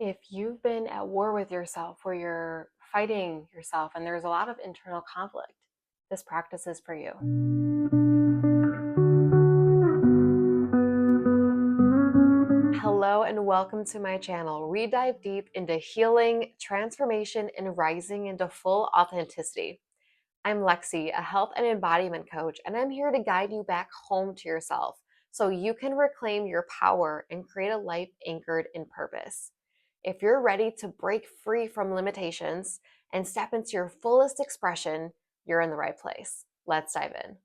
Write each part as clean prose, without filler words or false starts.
If you've been at war with yourself, where you're fighting yourself and there's a lot of internal conflict, this practice is for you. Hello and welcome to my channel. We dive deep into healing, transformation, and rising into full authenticity. I'm Lexi, a health and embodiment coach, and I'm here to guide you back home to yourself so you can reclaim your power and create a life anchored in purpose. If you're ready to break free from limitations and step into your fullest expression, you're in the right place. Let's dive in.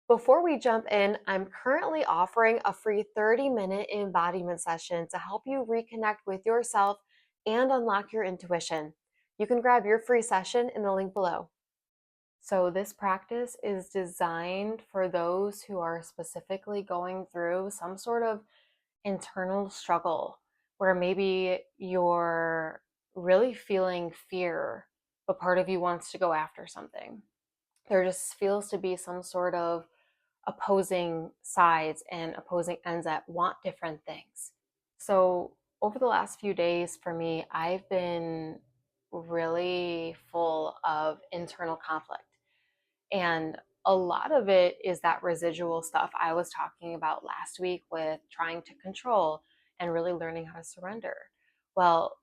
Before we jump in, I'm currently offering a free 30-minute embodiment session to help you reconnect with yourself and unlock your intuition. You can grab your free session in the link below. So this practice is designed for those who are specifically going through some sort of internal struggle where maybe you're really feeling fear, but part of you wants to go after something. There just feels to be some sort of opposing sides and opposing ends that want different things. So over the last few days for me, I've been really full of internal conflict. And a lot of it is that residual stuff I was talking about last week with trying to control and really learning how to surrender. Well,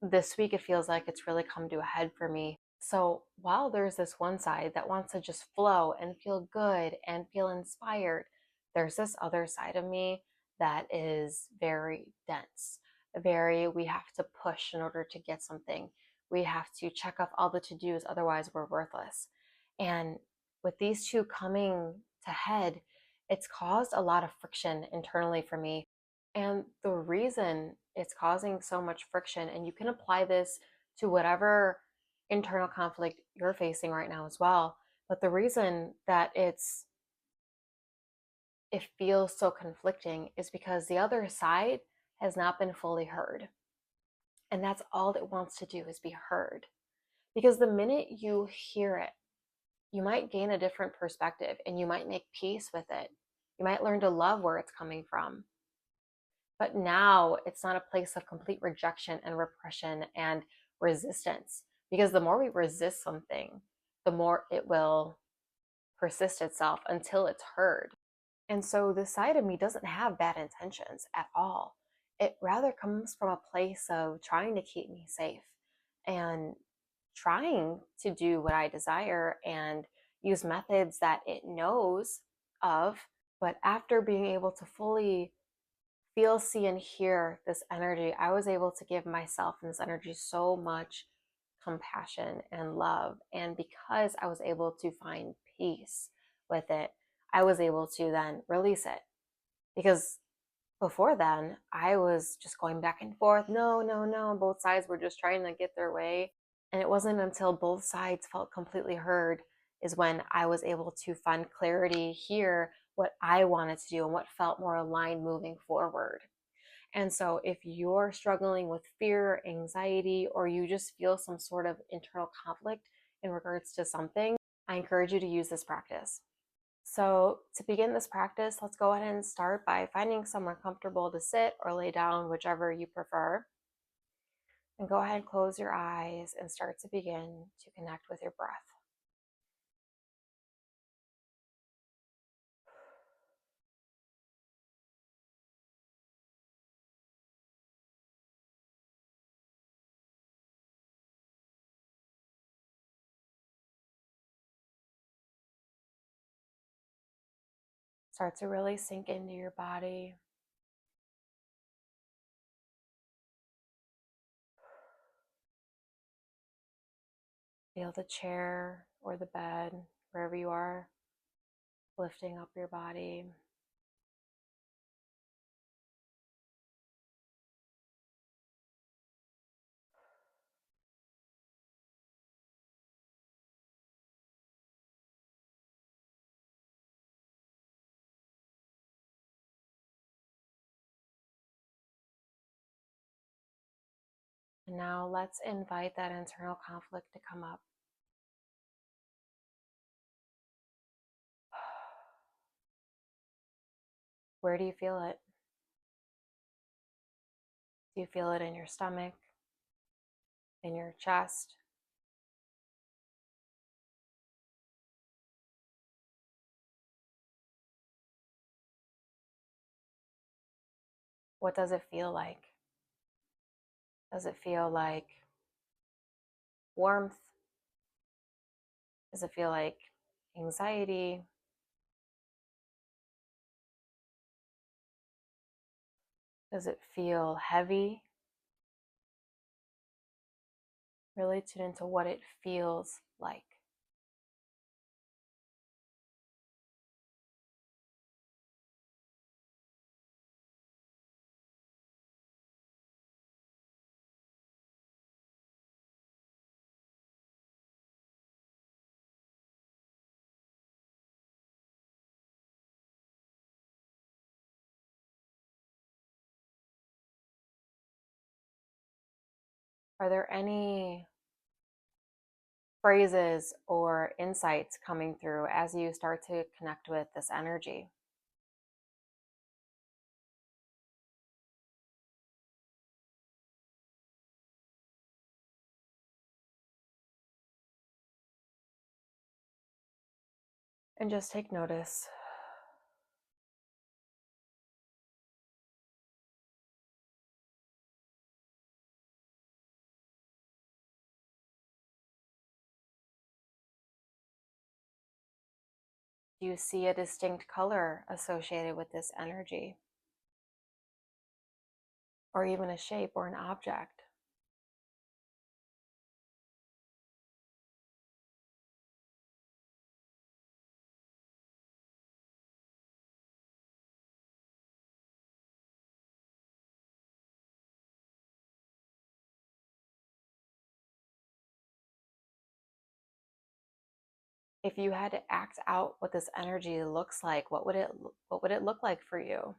this week it feels like it's really come to a head for me. So while there's this one side that wants to just flow and feel good and feel inspired, there's this other side of me that is very dense. Very, we have to push in order to get something. We have to check off all the to-dos, otherwise we're worthless. And with these two coming to head, it's caused a lot of friction internally for me. And the reason it's causing so much friction, and you can apply this to whatever internal conflict you're facing right now as well, but the reason that it feels so conflicting is because the other side has not been fully heard. And that's all it wants to do, is be heard. Because the minute you hear it, you might gain a different perspective and you might make peace with it. You might learn to love where it's coming from. But now it's not a place of complete rejection and repression and resistance, because the more we resist something, the more it will persist itself until it's heard. And so this side of me doesn't have bad intentions at all. It rather comes from a place of trying to keep me safe and trying to do what I desire and use methods that it knows of. But after being able to fully feel, see, and hear this energy, I was able to give myself and this energy so much compassion and love. And because I was able to find peace with it, I was able to then release it. Because before then, I was just going back and forth. No, no, no. Both sides were just trying to get their way. And it wasn't until both sides felt completely heard is when I was able to find clarity, hear what I wanted to do and what felt more aligned moving forward. And so if you're struggling with fear, anxiety, or you just feel some sort of internal conflict in regards to something, I encourage you to use this practice. So to begin this practice, let's go ahead and start by finding somewhere comfortable to sit or lay down, whichever you prefer. And go ahead and close your eyes and start to begin to connect with your breath. Start to really sink into your body. Feel the chair or the bed, wherever you are, lifting up your body. And now let's invite that internal conflict to come up. Where do you feel it? Do you feel it in your stomach, in your chest. What does it feel like? Does it feel like warmth? Does it feel like anxiety? Does it feel heavy? Really tune into what it feels like. Are there any phrases or insights coming through as you start to connect with this energy? And just take notice. Do you see a distinct color associated with this energy? Or even a shape or an object? If you had to act out what this energy looks like, what would it look like for you?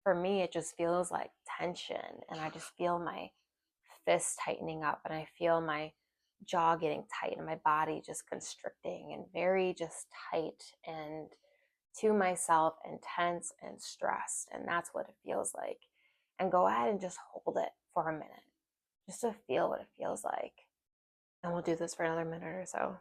For me, it just feels like tension, and I just feel my fists tightening up, and I feel my jaw getting tight, and my body just constricting and very just tight and to myself and tense and stressed. And that's what it feels like. And go ahead and just hold it for a minute, just to feel what it feels like. And we'll do this for another minute or so.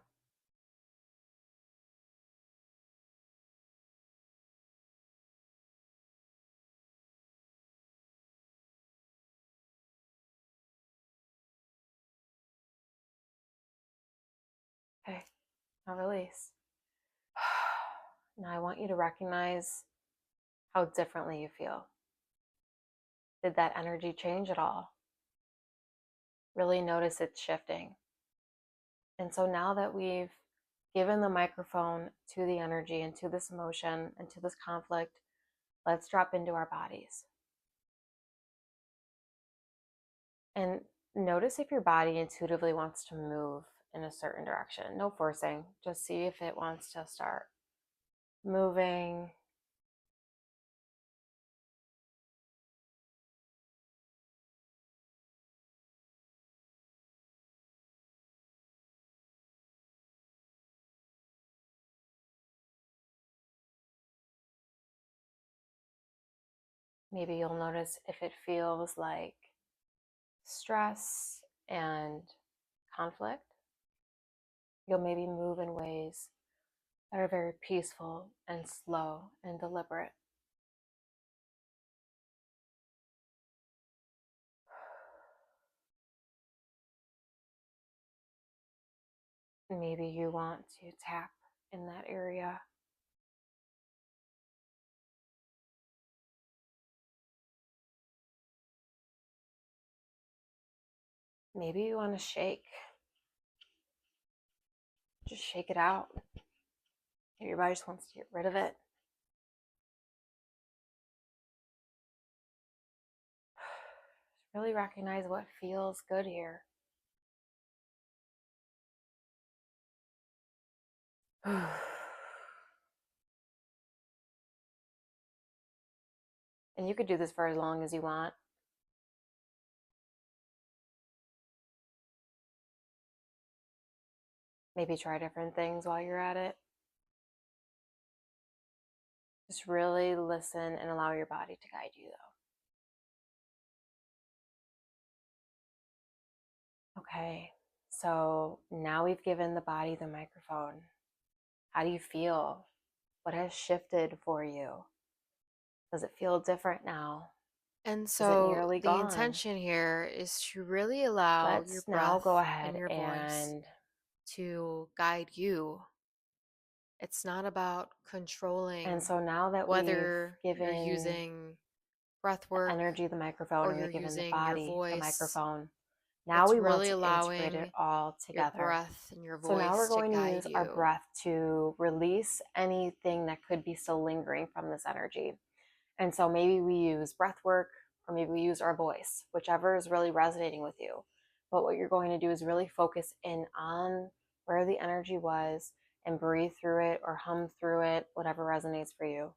Okay, now release. Now I want you to recognize how differently you feel. Did that energy change at all? Really notice it shifting. And so now that we've given the microphone to the energy and to this emotion and to this conflict, let's drop into our bodies. And notice if your body intuitively wants to move in a certain direction. No forcing, just see if it wants to start moving. Maybe you'll notice if it feels like stress and conflict. You'll maybe move in ways that are very peaceful and slow and deliberate. Maybe you want to tap in that area. Maybe you want to shake. Just shake it out. Maybe your body just wants to get rid of it. Really recognize what feels good here. And you could do this for as long as you want. Maybe try different things while you're at it. Just really listen and allow your body to guide you, though. Okay, so now we've given the body the microphone. How do you feel? What has shifted for you? Does it feel different now? And Is it so nearly the gone? intention here is to really allow your Let's now go breath and ahead your voice and to guide you. It's not about controlling so now that we've whether you're given using breath the work energy the microphone or and you're we've given the using your body the voice. microphone, now It's we want really to integrate it allowing all your together. breath and your So now we're voice to going to guide use our you. breath to release anything that could be still lingering from this energy. And so maybe we use breath work or maybe we use our voice, whichever is really resonating with you. But what you're going to do is really focus in on where the energy was and breathe through it or hum through it, whatever resonates for you.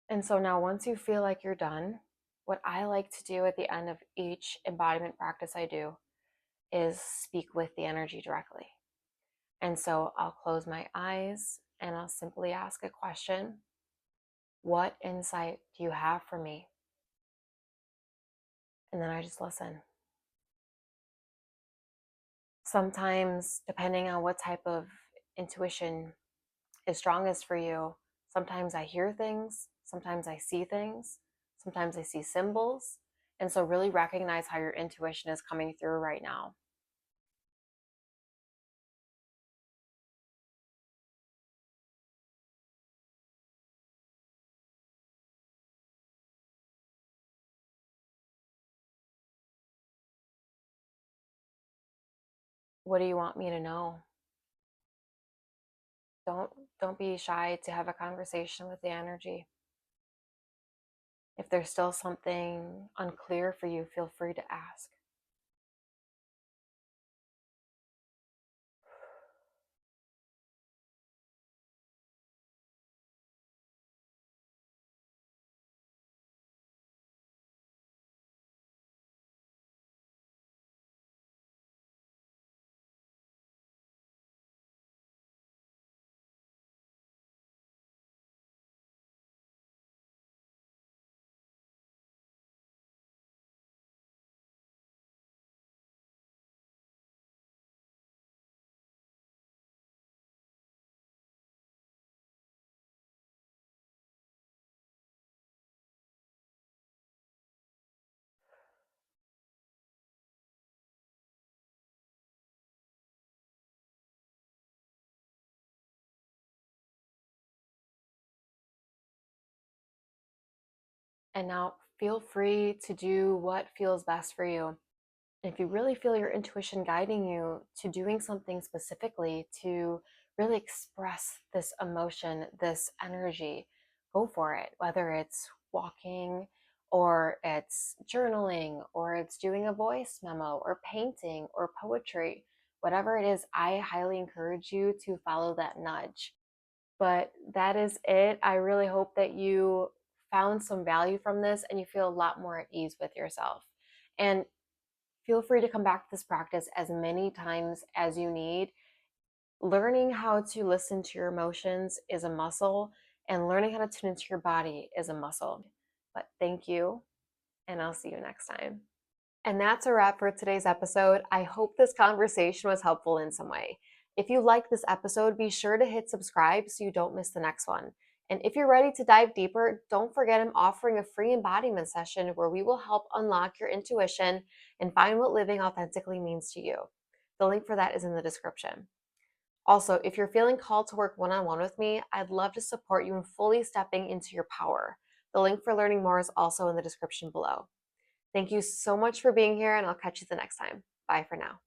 And so now, once you feel like you're done, what I like to do at the end of each embodiment practice I do is speak with the energy directly. And so I'll close my eyes and I'll simply ask a question. What insight do you have for me? And then I just listen. Sometimes, depending on what type of intuition is strongest for you, sometimes I hear things, sometimes I see things, sometimes I see symbols. And so, really recognize how your intuition is coming through right now. What do you want me to know? Don't don't be shy to have a conversation with the energy. If there's still something unclear for you, feel free to ask. And now feel free to do what feels best for you. If you really feel your intuition guiding you to doing something specifically to really express this emotion, this energy, go for it. Whether it's walking or it's journaling or it's doing a voice memo or painting or poetry, whatever it is, I highly encourage you to follow that nudge. But that is it. I really hope that you found some value from this and you feel a lot more at ease with yourself. And feel free to come back to this practice as many times as you need. Learning how to listen to your emotions is a muscle, and learning how to tune into your body is a muscle. But thank you, and I'll see you next time. And that's a wrap for today's episode. I hope this conversation was helpful in some way. If you liked this episode, be sure to hit subscribe so you don't miss the next one. And if you're ready to dive deeper, don't forget I'm offering a free embodiment session where we will help unlock your intuition and find what living authentically means to you. The link for that is in the description. Also, if you're feeling called to work one on one with me, I'd love to support you in fully stepping into your power. The link for learning more is also in the description below. Thank you so much for being here, and I'll catch you the next time. Bye for now.